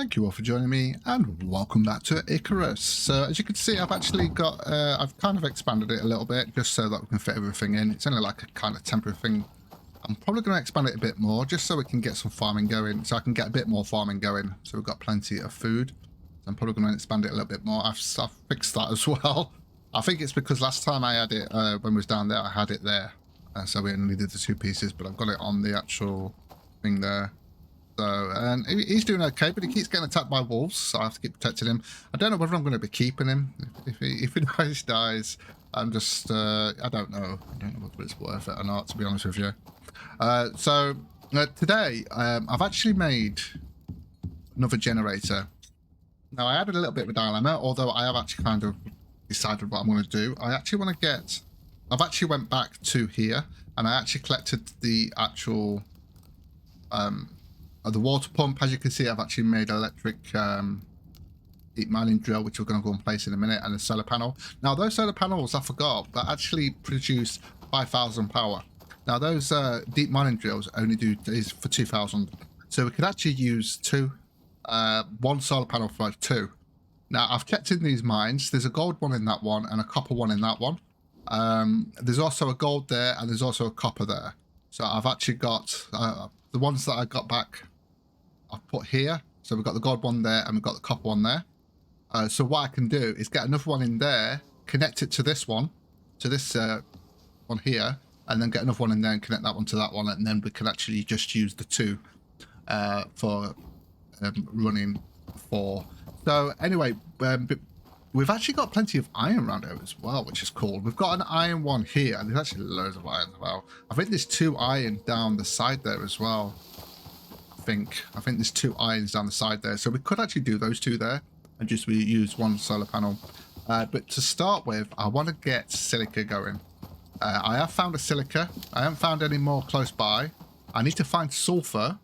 Thank you all for joining me and welcome back to Icarus. So as you can see, I've actually got, I've kind of expanded it a little bit just so that we can fit everything in. It's only like a kind of temporary thing. I'm probably going to expand it a bit more just so we can get some farming going, so I can get a bit more farming going. So we've got plenty of food. So I'm probably going to expand it a little bit more. I've fixed that as well. I think it's because last time I had it, when we was down there, I had it there. So we only did the two pieces, but I've got it on the actual thing there. So, and he's doing okay, but he keeps getting attacked by wolves, so I have to keep protecting him. I don't know whether I'm going to be keeping him. If he dies, I'm just, I don't know. I don't know whether it's worth it or not, to be honest with you. Today, I've actually made another generator. Now, I had a little bit of a dilemma, although I have actually kind of decided what I'm going to do. I actually want to get... I've actually went back to here, and I actually collected the actual... the water pump. As you can see, I've actually made an electric deep mining drill, which we're going to go and place in a minute, and a solar panel. Now, those solar panels, I forgot, that actually produce 5,000 power. Now, those deep mining drills only do is for 2,000. So we could actually use one solar panel for 2. Now, I've checked in these mines. There's a gold one in that one and a copper one in that one. There's also a gold there, and there's also a copper there. So I've actually got the ones that I got back I've put here. So we've got the gold one there and we've got the copper one there. So what I can do is get another one in there, connect it to this one, to this one here, and then get another one in there and connect that one to that one, and then we can actually just use the two for running 4. So anyway, we've actually got plenty of iron around here as well, which is cool. We've got an iron one here, and there's actually loads of iron as well. I think there's 2 iron down the side there as well. I think there's 2 irons down the side there, so we could actually do those 2 there and just use one solar panel. But to start with, I want to get silica going. I have found a silica. I haven't found any more close by. I need to find sulfur.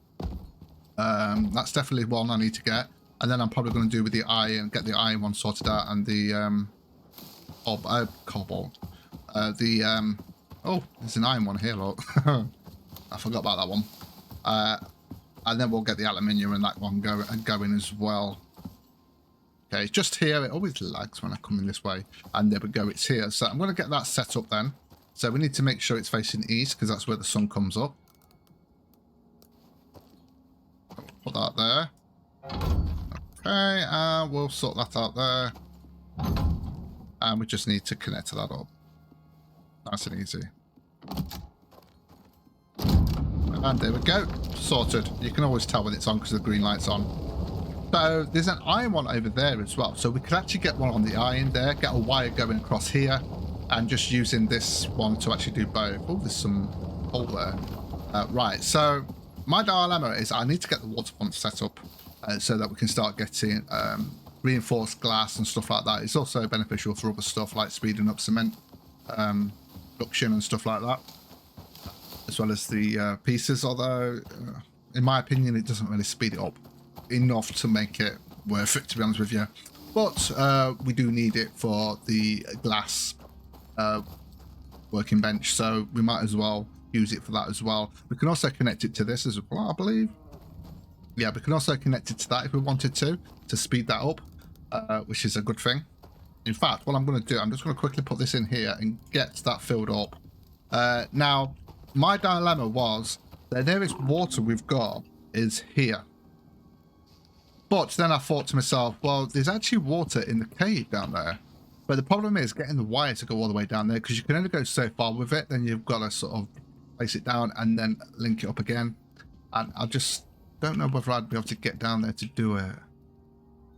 That's definitely one I need to get. And then I'm probably going to do with the iron, get the iron one sorted out, and the cobalt. Oh, there's an iron one here, look. I forgot about that one. And then we'll get the aluminium and that one going as well. Okay, it's just here. It always lags when I come in this way. And there we go, it's here. So I'm going to get that set up then. So we need to make sure it's facing east, because that's where the sun comes up. Put that there. Okay, we'll sort that out there. And we just need to connect that up. Nice and easy. And there we go. Sorted. You can always tell when it's on because the green light's on. So there's an iron one over there as well. So we could actually get one on the iron there, get a wire going across here, and just using this one to actually do both. Oh, there's some hole there. Right, so my dilemma is I need to get the water pump set up so that we can start getting reinforced glass and stuff like that. It's also beneficial for other stuff like speeding up cement production and stuff like that, as well as the pieces, although in my opinion it doesn't really speed it up enough to make it worth it, to be honest with you. But we do need it for the glass working bench, so we might as well use it for that as well. We can also connect it to this as well, I believe. Yeah, we can also connect it to that if we wanted to speed that up, which is a good thing. In fact, what I'm going to do, I'm just going to quickly put this in here and get that filled up. Now, my dilemma was the nearest water we've got is here. But then I thought to myself, well, there's actually water in the cave down there. But the problem is getting the wire to go all the way down there, because you can only go so far with it. Then you've got to sort of place it down and then link it up again. And I just don't know whether I'd be able to get down there to do it.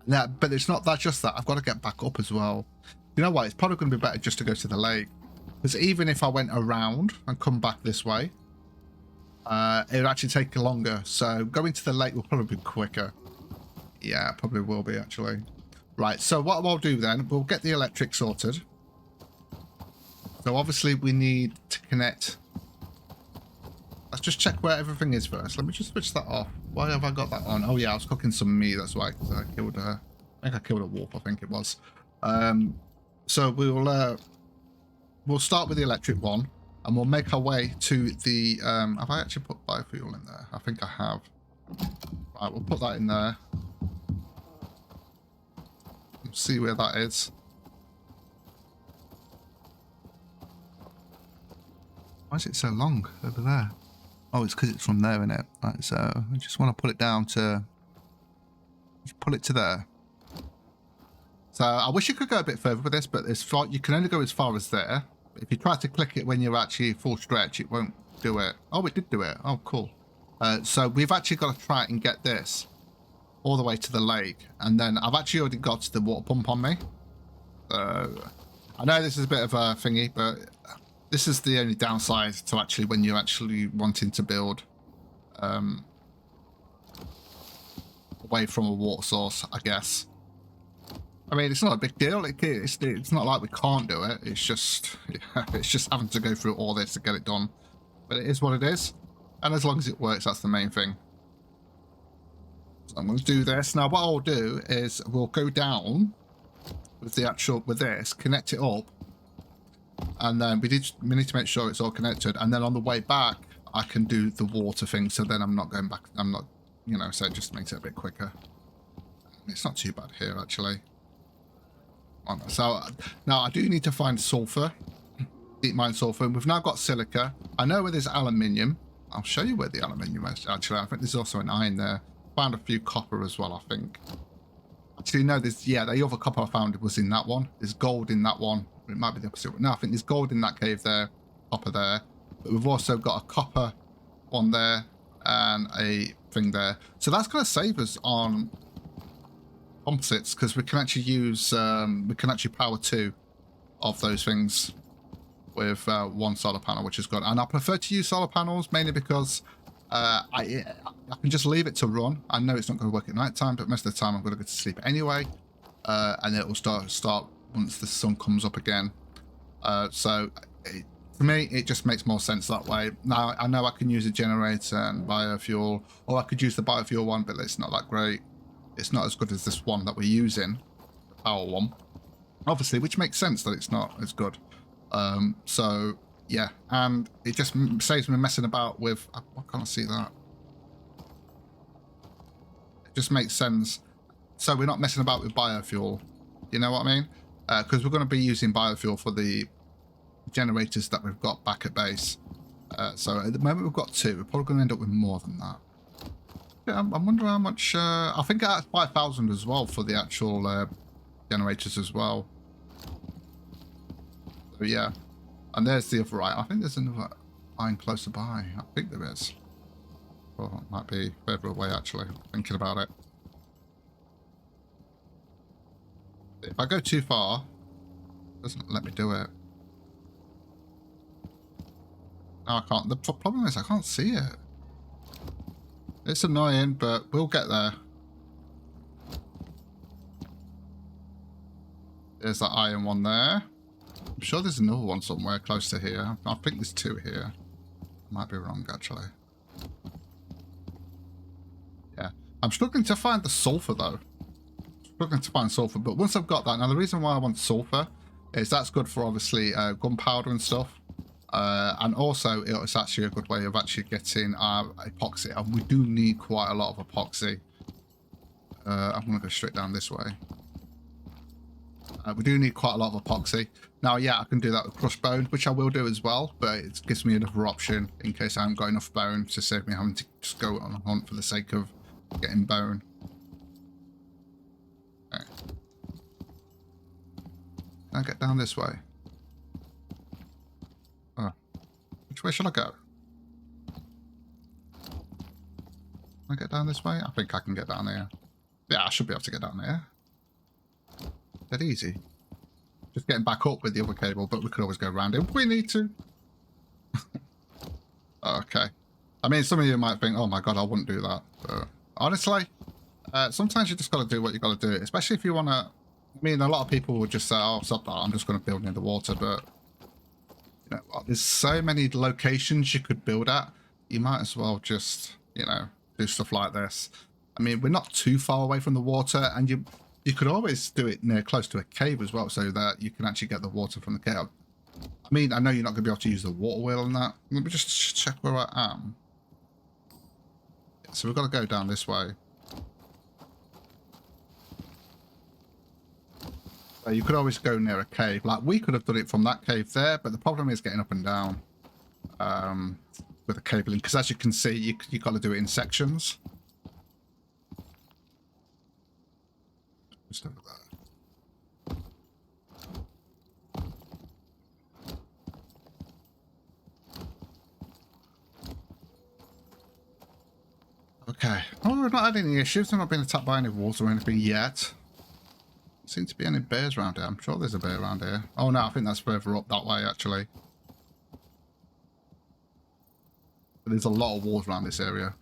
Yeah, but it's not that, just that. I've got to get back up as well. You know what? It's probably going to be better just to go to the lake. Because even if I went around and come back this way, it would actually take longer. So going to the lake will probably be quicker. Yeah, probably will be, actually. Right, so what I'll do then, we'll get the electric sorted. So obviously we need to connect. Let's just check where everything is first. Let me just switch that off. Why have I got that on? Oh yeah, I was cooking some meat, that's why. I killed I think I killed a wolf, I think it was. So we'll start with the electric one, and we'll make our way to the... have I actually put biofuel in there? I think I have. Right, we'll put that in there. see where that is. Why is it so long over there? Oh, it's because it's from there, isn't it? Right, so I just want to pull it down to... Just pull it to there. So I wish you could go a bit further with this, but it's far, you can only go as far as there. If you try to click it when you're actually full stretch, it won't do it. Oh, it did do it. Oh, cool. So we've actually got to try and get this all the way to the lake. And then I've actually already got the water pump on me. I know this is a bit of a thingy, but this is the only downside to actually when you're actually wanting to build away from a water source, I guess. I mean, it's not a big deal. It's not like we can't do it. It's just having to go through all this to get it done. But it is what it is. And as long as it works, that's the main thing. So I'm going to do this. Now, what I'll do is we'll go down with this, connect it up. And then we need to make sure it's all connected. And then on the way back, I can do the water thing. So then I'm not going back. I'm not, you know, so it just makes it a bit quicker. It's not too bad here, actually. So now I do need to find sulfur, deep mine sulfur. We've now got silica. I know where there's aluminium. I'll show you where the aluminium is. Actually, I think there's also an iron there. Found a few copper as well, I think. Actually, no, there's, yeah, the other copper I found was in that one. There's gold in that one. It might be the opposite. No, I think there's gold in that cave there, copper there. But we've also got a copper one there and a thing there. So that's going to save us on composites, because we can actually use we can actually power 2 of those things with one solar panel, which is good. And I prefer to use solar panels mainly because I can just leave it to run. I know it's not going to work at night time, but most of the time I'm going to go to sleep anyway, and it will start once the sun comes up again. So for me, it just makes more sense that way. Now I know I can use a generator and biofuel, or I could use the biofuel one, but it's not that great. It's not as good as this one that we're using, the power one, obviously, which makes sense that it's not as good. So yeah, and it just saves me messing about with, I can't see that. It just makes sense. So we're not messing about with biofuel, you know what I mean? Because we're going to be using biofuel for the generators that we've got back at base. So at the moment we've got 2. We're probably going to end up with more than that. I wonder how much. I think I had 5,000 as well for the actual generators as well. So yeah, and there's the other iron. I think there's another iron closer by. I think there is. Well, it might be further away actually. Thinking about it. If I go too far, it doesn't let me do it. No, I can't. The problem is I can't see it. It's annoying, but we'll get there. There's that iron one there. I'm sure there's another one somewhere close to here. I think there's 2 here. I might be wrong, actually. Yeah. I'm struggling to find the sulfur, though. Struggling to find sulfur, but once I've got that... Now, the reason why I want sulfur is that's good for, obviously, gunpowder and stuff. And also, it's actually a good way of actually getting our epoxy. And we do need quite a lot of epoxy. I'm going to go straight down this way. We do need quite a lot of epoxy. Now, yeah, I can do that with crushed bone, which I will do as well. But it gives me another option in case I haven't got enough bone to save me having to just go on a hunt for the sake of getting bone. Okay. Can I get down this way? Oh. Which way should I go? Can I get down this way? I think I can get down here. Yeah, I should be able to get down there. That easy. Just getting back up with the other cable, but we could always go around it if we need to. Okay. I mean, some of you might think, oh my god, I wouldn't do that. But honestly, sometimes you just got to do what you got to do, especially if you want to... I mean, a lot of people would just say, oh, stop that, I'm just going to build near the water, but you know what, there's so many locations you could build at. You might as well just, you know, do stuff like this. I mean, we're not too far away from the water, and you could always do it near close to a cave as well, so that you can actually get the water from the cave. I mean, I know you're not going to be able to use the water wheel on that. Let me just check where I am. So we've got to go down this way. You could always go near a cave. Like, we could have done it from that cave there, but the problem is getting up and down with the cabling. Because as you can see, you got to do it in sections. Just over there. Okay. Oh, we've not had any issues. I've not been attacked by any wolves or anything yet. Seem to be any bears around here. I'm sure there's a bear around here. Oh no, I think that's further up that way actually. But there's a lot of wolves around this area.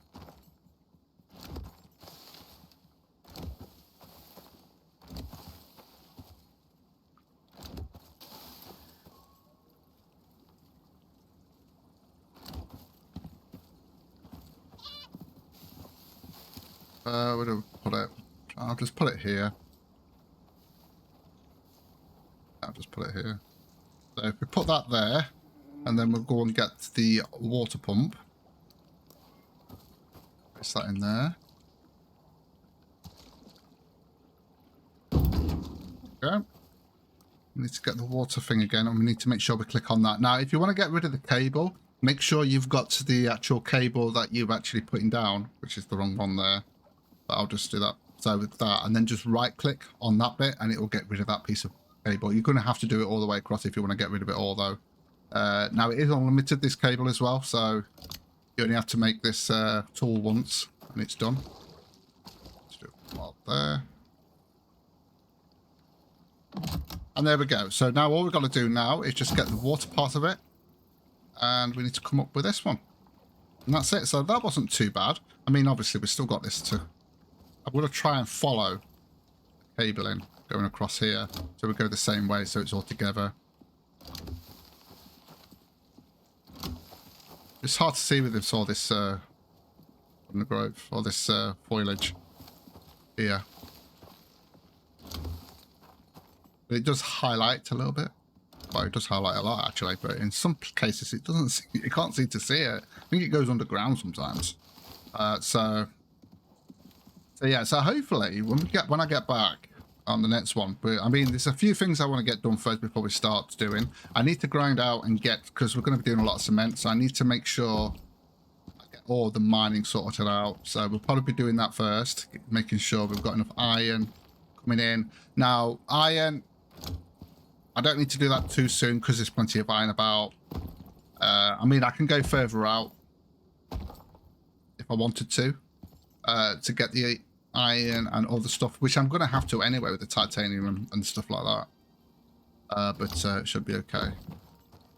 Where do we put it? I'll just put it here. I'll just put it here. So if we put that there, and then we'll go and get the water pump. Place that in there. Okay. We need to get the water thing again, and we need to make sure we click on that. Now, if you want to get rid of the cable, make sure you've got the actual cable that you've actually putting down, which is the wrong one there. But I'll just do that. So with that, and then just right click on that bit and it will get rid of that piece of cable. You're going to have to do it all the way across if you want to get rid of it all though. Now it is unlimited, this cable as well, so you only have to make this tool once and it's done. Let's do it right there. And there we go. So now all we've got to do now is just get the water part of it, and we need to come up with this one. And that's it. So that wasn't too bad. I mean, obviously we've still got this to... I'm going to try and follow the cabling going across here. So we go the same way so it's all together. It's hard to see with this, all this undergrowth, all this foliage here. But it does highlight a little bit. Well, it does highlight a lot actually, but in some cases it doesn't see, you can't seem to see it. I think it goes underground sometimes. So yeah, so hopefully when I get back on the next one, but I mean there's a few things I want to get done first before we start doing. I need to grind out and get, because we're going to be doing a lot of cement, so I need to make sure I get all the mining sorted out. So we'll probably be doing that first, making sure we've got enough iron coming in. Now iron, I don't need to do that too soon because there's plenty of iron about. I mean, I can go further out if I wanted to get the iron and all the stuff, which I'm going to have to anyway with the titanium and stuff like that. But it should be okay.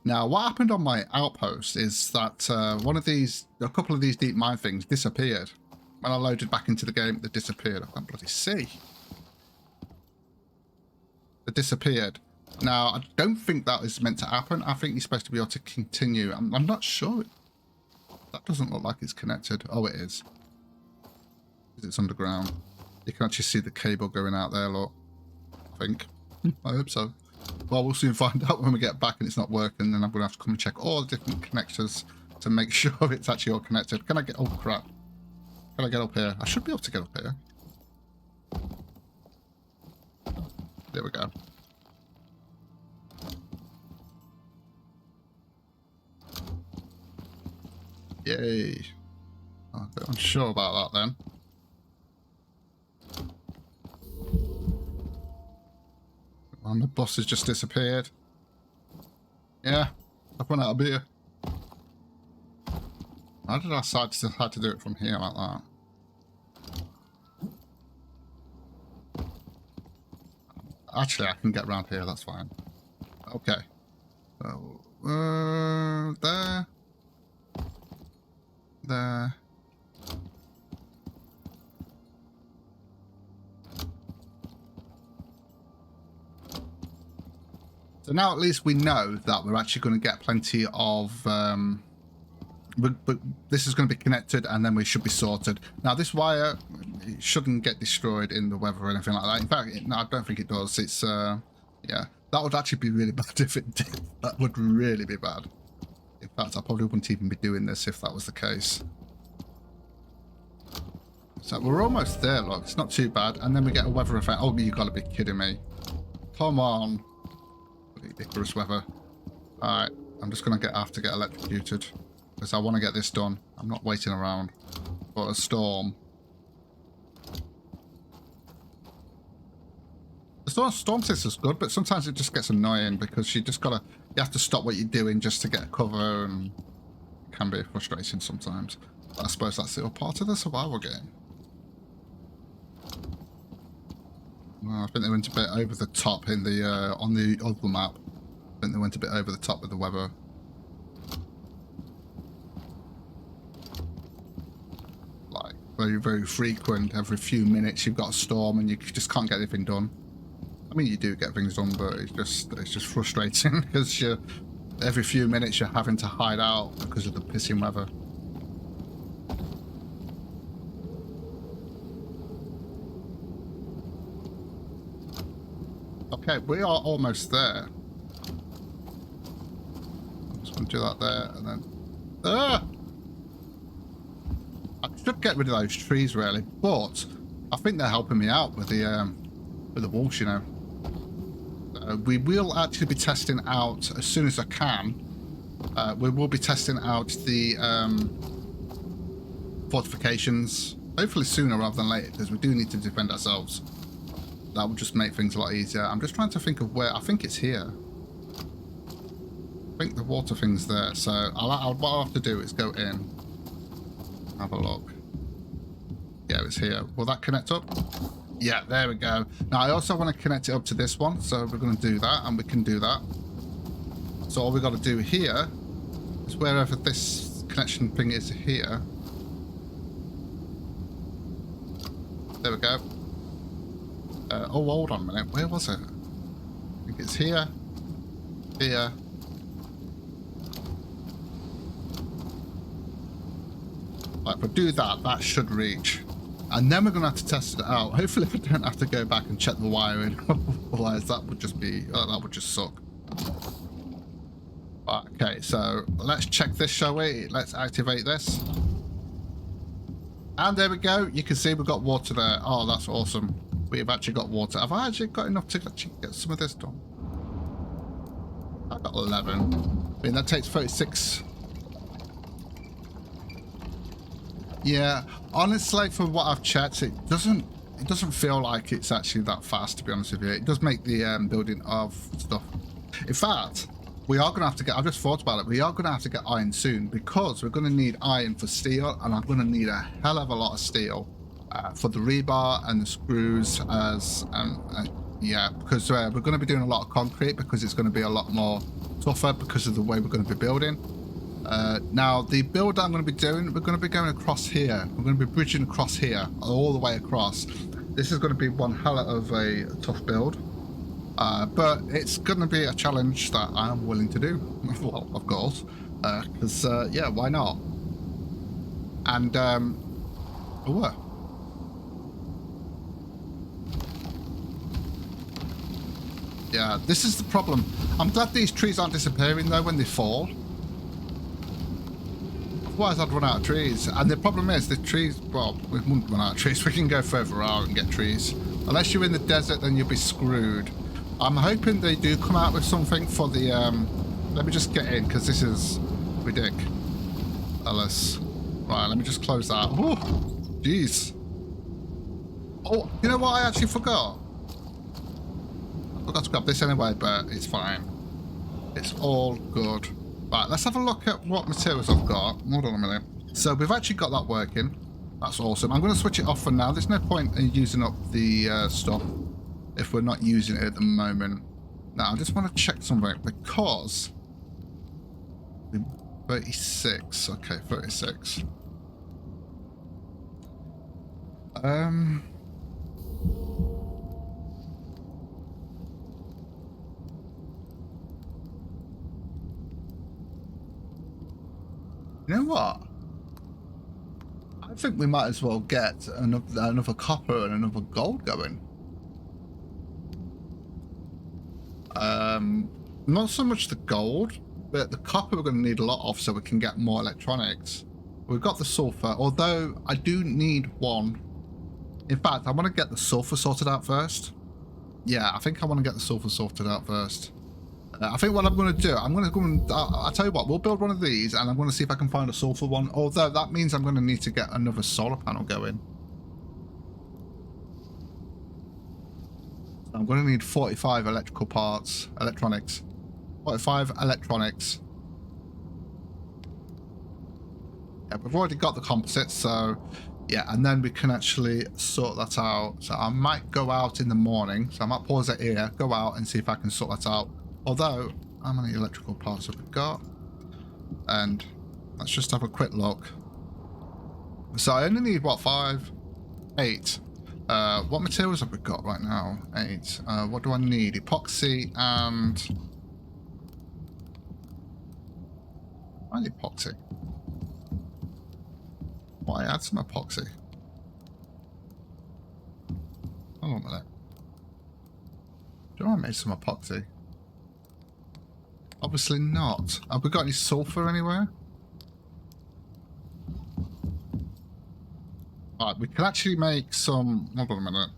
Now, what happened on my outpost is that a couple of these deep mine things disappeared. When I loaded back into the game, they disappeared. I can't bloody see. They disappeared. Now, I don't think that is meant to happen. I think you're supposed to be able to continue. I'm not sure. That doesn't look like it's connected. Oh, it is. It's underground. You can actually see the cable going out there, look. I think. I hope so. Well, we'll soon find out when we get back and it's not working. Then I'm going to have to come and check all the different connectors to make sure it's actually all connected. Can I get... Oh, crap. Can I get up here? I should be able to get up here. There we go. Yay. I'm a bit unsure about that then. Well, the bus has just disappeared. Yeah, I've run out of beer. How did I decide to do it from here like that? Actually, I can get around here, that's fine. Okay. So, there. There. So now at least we know that we're actually going to get plenty of... but this is going to be connected and then we should be sorted. Now this wire, it shouldn't get destroyed in the weather or anything like that. In fact, no, I don't think it does. It's, yeah, that would actually be really bad if it did. That would really be bad. In fact, I probably wouldn't even be doing this if that was the case. So we're almost there, look. It's not too bad. And then we get a weather effect. Oh, you got to be kidding me. Come on. Icarus weather. Alright, I'm just going to have to get electrocuted. Because I want to get this done. I'm not waiting around for a storm. The storm system's good, but sometimes it just gets annoying because you have to stop what you're doing just to get cover, and it can be frustrating sometimes. But I suppose that's still part of the survival game. Well, I think they went a bit over the top in the on the other map. I think they went a bit over the top with the weather. Like very, very frequent. Every few minutes you've got a storm and you just can't get anything done. I mean, you do get things done, but it's just frustrating because every few minutes you're having to hide out because of the pissing weather. Okay, we are almost there. I'm just going to do that there, and then... Ah! I should get rid of those trees, really, but I think they're helping me out with the walls, you know. We will actually be testing out, as soon as I can, we will be testing out the fortifications, hopefully sooner rather than later, because we do need to defend ourselves. That will just make things a lot easier. I'm just trying to think of where. I think it's here. I think the water thing's there. So what I'll have to do is go in, have a look. Yeah, it's here. Will that connect up? Yeah, there we go. Now I also want to connect it up to this one, so we're going to do that, and we can do that. So all we've got to do here is wherever this connection thing is here. There we go. Oh, hold on a minute. Where was it? I think it's here. Here. Right, if I do that, that should reach. And then we're going to have to test it out. Hopefully we don't have to go back and check the wiring. Otherwise that would just be... that would just suck. Right, okay, so let's check this, shall we? Let's activate this. And there we go. You can see we've got water there. Oh, that's awesome. We've actually got water. Have I actually got enough to actually get some of this done? I've got 11. I mean, that takes 36. Yeah, honestly, from what I've checked, it doesn't feel like it's actually that fast, to be honest with you. It does make the building of stuff. In fact, we are going to have to get, I've just thought about it, we are going to have to get iron soon, because we're going to need iron for steel, and I'm going to need a hell of a lot of steel. For the rebar and the screws, yeah, because we're going to be doing a lot of concrete, because it's going to be a lot more tougher because of the way we're going to be building. Now the build I'm going to be doing, we're going to be going across here. We're going to be bridging across here, all the way across. This is going to be one hell of a tough build, but it's going to be a challenge that I'm willing to do. Well, of course, because yeah, why not? And yeah, this is the problem. I'm glad these trees aren't disappearing though when they fall. Otherwise I'd run out of trees. And the problem is the trees, well, we wouldn't run out of trees. We can go further out and get trees. Unless you're in the desert, then you'll be screwed. I'm hoping they do come out with something for the, let me just get in, because this is ridiculous. Right, let me just close that. Oh, jeez. Oh, you know what I actually forgot? I forgot to grab this anyway, but it's fine. It's all good. Right, let's have a look at what materials I've got. Hold on a minute. So we've actually got that working. That's awesome. I'm going to switch it off for now. There's no point in using up the stuff if we're not using it at the moment. Now, I just want to check something because... 36. Okay, 36. You know what? I think we might as well get another copper and another gold going. Not so much the gold, but the copper we're going to need a lot of so we can get more electronics. We've got the sulfur, although I do need one. In fact, I want to get the sulfur sorted out first. yeah, I think I want to get the sulfur sorted out first. I think what I'm going to do, I'm going to go and, I'll tell you what, we'll build one of these and I'm going to see if I can find a sulfur one. Although that means I'm going to need to get another solar panel going. So I'm going to need 45 electrical parts, electronics. 45 electronics. Yeah, we've already got the composites, so yeah, and then we can actually sort that out. So I might go out in the morning, so I might pause it here, go out and see if I can sort that out. Although, how many electrical parts have we got? And let's just have a quick look. So I only need, what, 5? 8. What materials have we got right now? 8. What do I need? Epoxy and... I need epoxy. Why add some epoxy? Hold on a minute. Do I make some epoxy? Obviously not. Have we got any sulfur anywhere? Right, we can actually make some... Hold on a minute.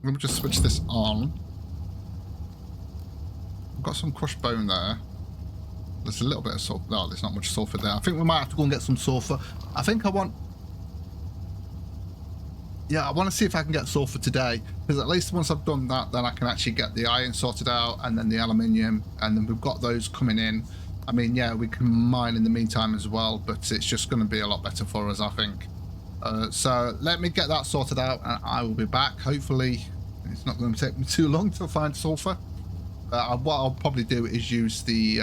Let me just switch this on. I've got some crushed bone there. There's a little bit of sulfur. No, there's not much sulfur there. I think we might have to go and get some sulfur. I think I want... Yeah, I want to see if I can get sulfur today, because at least once I've done that, then I can actually get the iron sorted out, and then the aluminium, and then we've got those coming in. I mean, yeah, we can mine in the meantime as well, but it's just going to be a lot better for us, I think. So let me get that sorted out, and I will be back. Hopefully, it's not going to take me too long to find sulfur. What I'll probably do is use the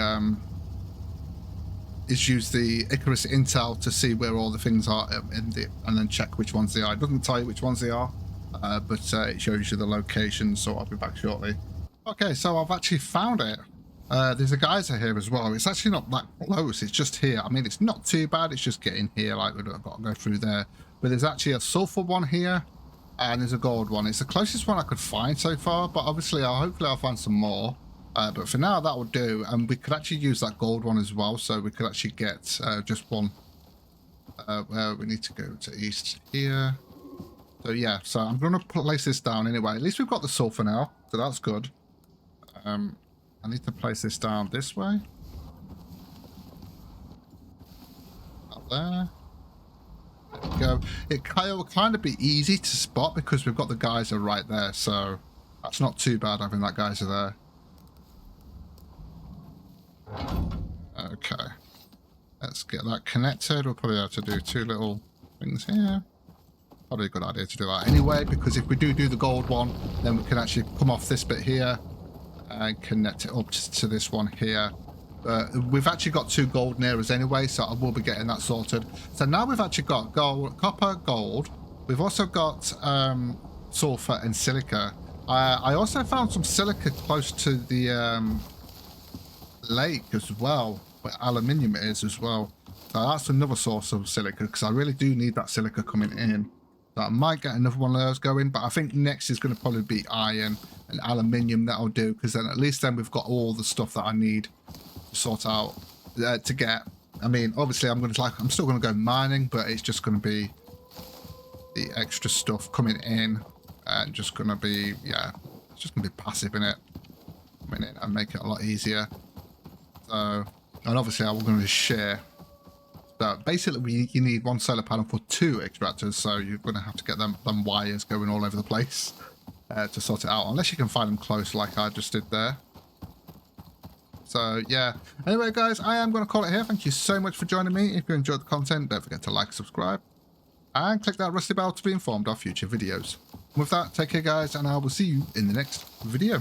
Icarus Intel to see where all the things are and then check which ones they are. It doesn't tell you which ones they are, but it shows you the location, so I'll be back shortly. Okay, so I've actually found it. There's a geyser here as well. It's actually not that close, it's just here. I mean, it's not too bad, it's just getting here, like we've got to go through there. But there's actually a sulfur one here, and there's a gold one. It's the closest one I could find so far, but obviously hopefully I'll find some more. But for now, that will do, and we could actually use that gold one as well, so we could actually get just one. Where we need to go to east here. So yeah, so I'm going to place this down anyway. At least we've got the sulfur now, so that's good. I need to place this down this way. Up there. There we go. It will kind of be easy to spot because we've got the geyser right there, so that's not too bad having that geyser there. Okay, let's get that connected. We'll probably have to do 2 little things here. Probably a good idea to do that anyway, because if we do the gold one, then we can actually come off this bit here and connect it up to this one here. We've actually got 2 gold near us anyway, so I will be getting that sorted. So now we've actually got gold, copper, gold. We've also got sulfur and silica. I also found some silica close to the lake as well, where aluminium is as well. So that's another source of silica, because I really do need that silica coming in. So I might get another one of those going, but I think next is going to probably be iron and aluminium. That'll do, because then at least then we've got all the stuff that I need to sort out to get. I mean, obviously I'm still going to go mining, but it's just going to be the extra stuff coming in and just going to be, yeah, it's just going to be passive in it, coming in and make it a lot easier. So, and obviously I'm going to share. So basically you need 1 solar panel for 2 extractors, so you're going to have to get them wires going all over the place to sort it out, unless you can find them close like I just did there. So yeah, anyway guys, I am going to call it here. Thank you so much for joining me. If you enjoyed the content, don't forget to like, subscribe, and click that rusty bell to be informed of future videos. With that, take care guys, and I will see you in the next video.